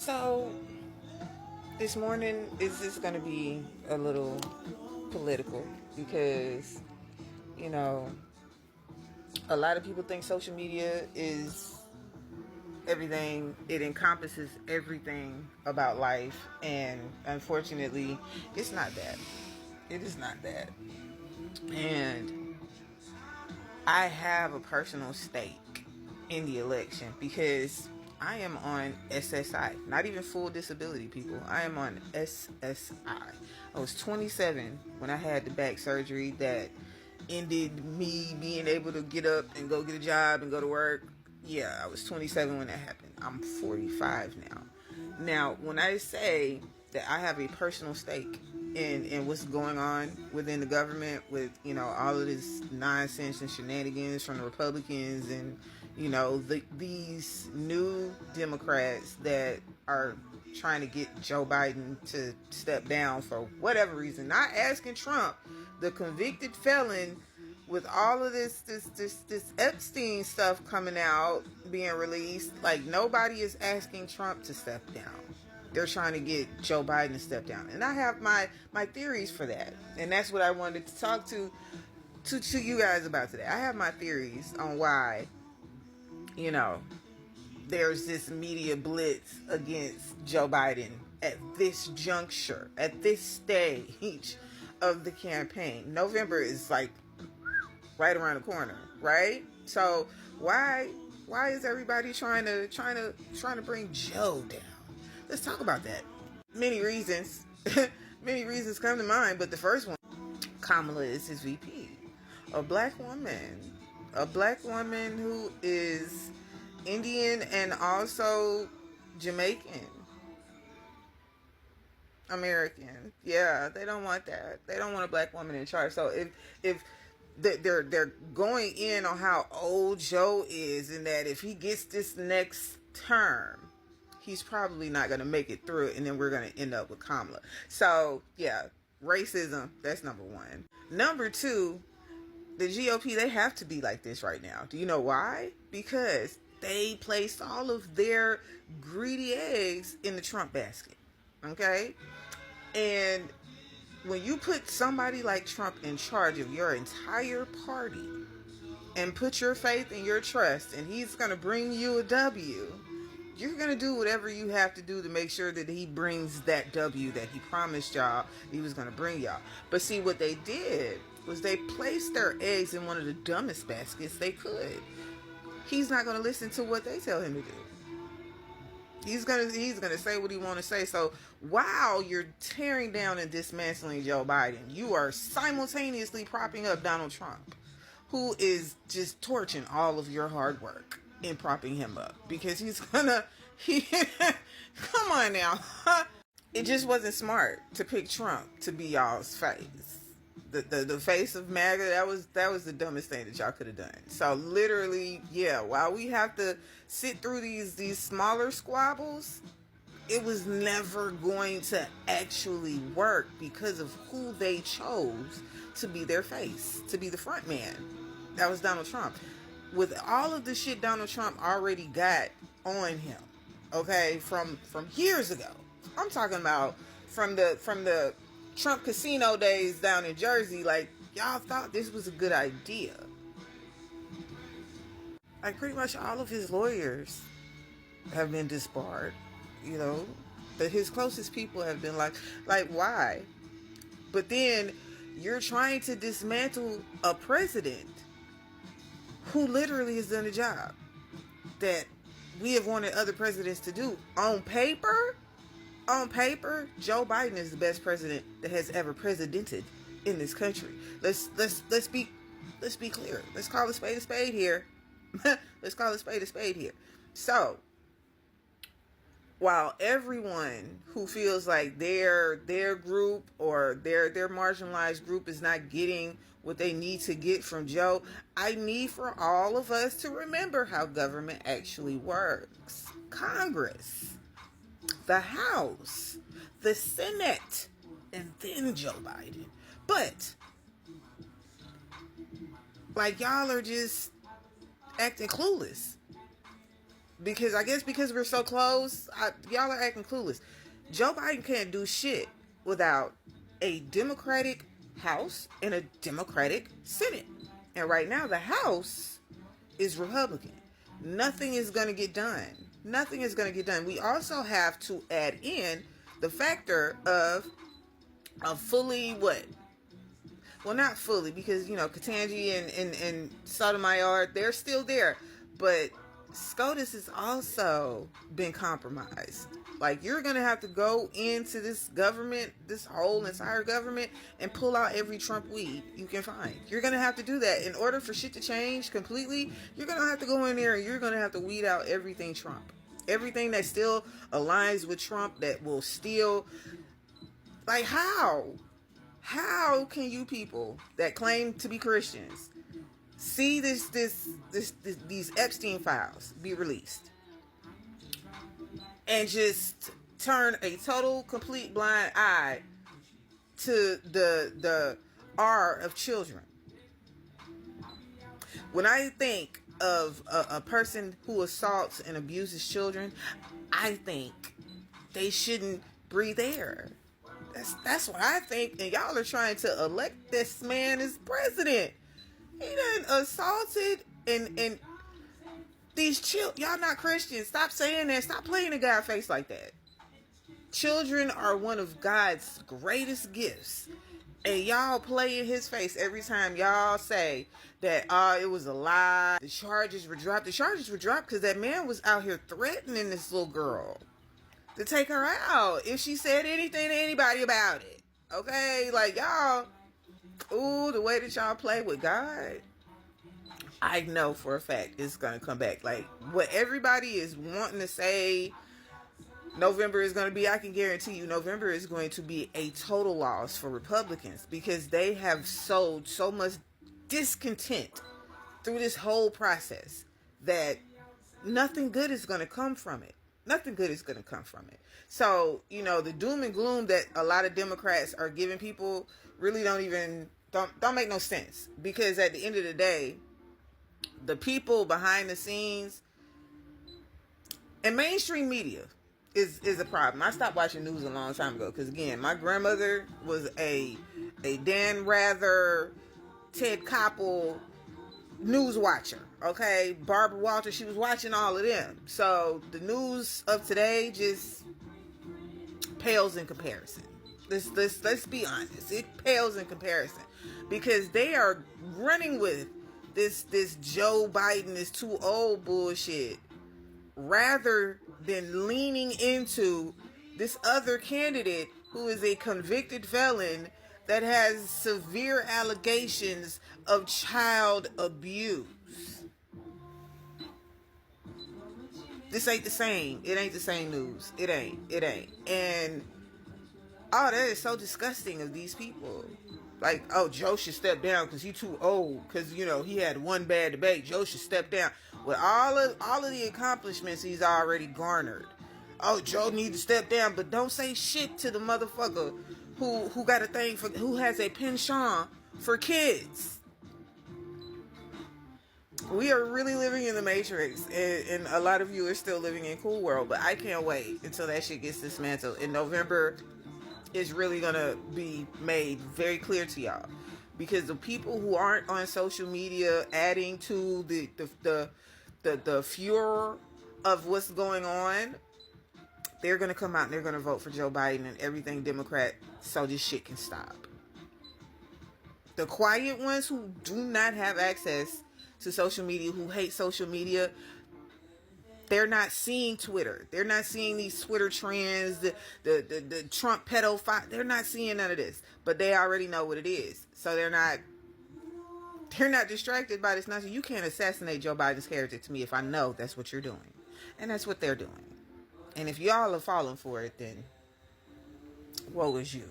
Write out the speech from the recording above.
So this morning is just going to be a little political because, you know, a lot of people think social media is everything. It encompasses everything about life. And unfortunately, it's not that. It is not that. And I have a personal stake in the election because I am on SSI. Not even full disability, people. I am on SSI. I was 27 when I had the back surgery that ended me being able to get up and go get a job and go to work. Yeah, I was 27 when that happened. I'm 45 now. Now, when I say that I have a personal stake in what's going on within the government with, all of this nonsense and shenanigans from the Republicans and, these new Democrats that are trying to get Joe Biden to step down for whatever reason, not asking Trump, the convicted felon, with all of this Epstein stuff coming out, being released, like nobody is asking Trump to step down. They're trying to get Joe Biden to step down. And I have my theories for that. And that's what I wanted to talk to you guys about today. I have my theories on why, there's this media blitz against Joe Biden at this juncture, at this stage of the campaign. November is like right around the corner, right? So why is everybody trying to bring Joe down? Let's talk about that. Many reasons many reasons come to mind, but the first one, Kamala is his VP. A black woman who is Indian and also Jamaican American. Yeah, they don't want that. They don't want a black woman in charge. So if they're going in on how old Joe is, and that if he gets this next term, he's probably not going to make it through it, and then we're going to end up with Kamala. So yeah, racism, that's number one. Number two, the GOP, they have to be like this right now. Do you know why? Because they placed all of their greedy eggs in the Trump basket. Okay? And when you put somebody like Trump in charge of your entire party and put your faith and your trust, and he's going to bring you a W, you're going to do whatever you have to do to make sure that he brings that W that he promised y'all he was going to bring y'all. But see, what they did was they placed their eggs in one of the dumbest baskets they could. He's not going to listen to what they tell him to do. He's gonna say what he want to say. So while you're tearing down and dismantling Joe Biden, you are simultaneously propping up Donald Trump, who is just torching all of your hard work in propping him up, because come on now. It just wasn't smart to pick Trump to be y'all's face. The face of MAGA, that was the dumbest thing that y'all could have done. So literally, yeah, while we have to sit through these smaller squabbles, it was never going to actually work because of who they chose to be their face, to be the front man. That was Donald Trump. With all of the shit Donald Trump already got on him, okay, from years ago. I'm talking about from the Trump casino days down in Jersey. Like, y'all thought this was a good idea. Like, pretty much all of his lawyers have been disbarred, that his closest people have been like, why? But then you're trying to dismantle a president who literally has done a job that we have wanted other presidents to do. On paper, Joe Biden is the best president that has ever presidented in this country. Let's be clear. Let's call a spade here. Let's call a spade here. So, while everyone who feels like their group or their marginalized group is not getting what they need to get from Joe, I need for all of us to remember how government actually works. Congress, the House, the Senate, and then Joe Biden. But like, y'all are just acting clueless. because I guess because we're so close, y'all are acting clueless. Joe Biden can't do shit without a Democratic House and a Democratic Senate. And right now, the House is Republican. Nothing is going to get done. Nothing is going to get done. We also have to add in the factor of a fully what? Well, not fully, because, Katanji and Sotomayor, they're still there. But SCOTUS has also been compromised. Like, you're going to have to go into this government, this whole entire government, and pull out every Trump weed you can find. You're going to have to do that. In order for shit to change completely, you're going to have to go in there and you're going to have to weed out everything Trump. Everything that still aligns with Trump, that will still... Like, how? How can you people that claim to be Christians see these Epstein files be released and just turn a total, complete blind eye to the R of children? When I think of a person who assaults and abuses children, I think they shouldn't breathe air. That's what I think. And y'all are trying to elect this man as president. He done assaulted and these children. Y'all not Christians. Stop saying that. Stop playing the God face like that. Children are one of God's greatest gifts. And y'all play in his face every time y'all say that it was a lie. The charges were dropped. The charges were dropped because that man was out here threatening this little girl to take her out if she said anything to anybody about it. Okay? Like, y'all, the way that y'all play with God, I know for a fact it's gonna come back. Like, what everybody is wanting to say November is going to be, I can guarantee you November is going to be a total loss for Republicans, because they have sowed so much discontent through this whole process that nothing good is going to come from it. Nothing good is going to come from it. So, the doom and gloom that a lot of Democrats are giving people really don't make no sense, because at the end of the day, the people behind the scenes and mainstream media is a problem. I stopped watching news a long time ago because, again, my grandmother was a Dan Rather, Ted Koppel news watcher. Okay, Barbara Walters, she was watching all of them. So the news of today just pales in comparison. Let's be honest. It pales in comparison, because they are running with this Joe Biden is too old bullshit, rather than leaning into this other candidate who is a convicted felon that has severe allegations of child abuse. This ain't the same. It ain't the same news. It ain't. And that is so disgusting of these people. Like, Joe should step down because he's too old, because, he had one bad debate. Joe should step down. With all of the accomplishments he's already garnered. Joe needs to step down, but don't say shit to the motherfucker who got a thing for, who has a penchant for kids. We are really living in the Matrix, and a lot of you are still living in Cool World, but I can't wait until that shit gets dismantled. In November, it's really gonna be made very clear to y'all, because the people who aren't on social media adding to the furor of what's going on, they're gonna come out and they're gonna vote for Joe Biden and everything Democrat, so this shit can stop. The quiet ones who do not have access to social media, who hate social media, they're not seeing Twitter. They're not seeing these Twitter trends, the Trump pedophile. They're not seeing none of this, but they already know what it is. So they're not distracted by this nonsense. You can't assassinate Joe Biden's character to me if I know that's what you're doing. And that's what they're doing. And if y'all are falling for it, then woe is you.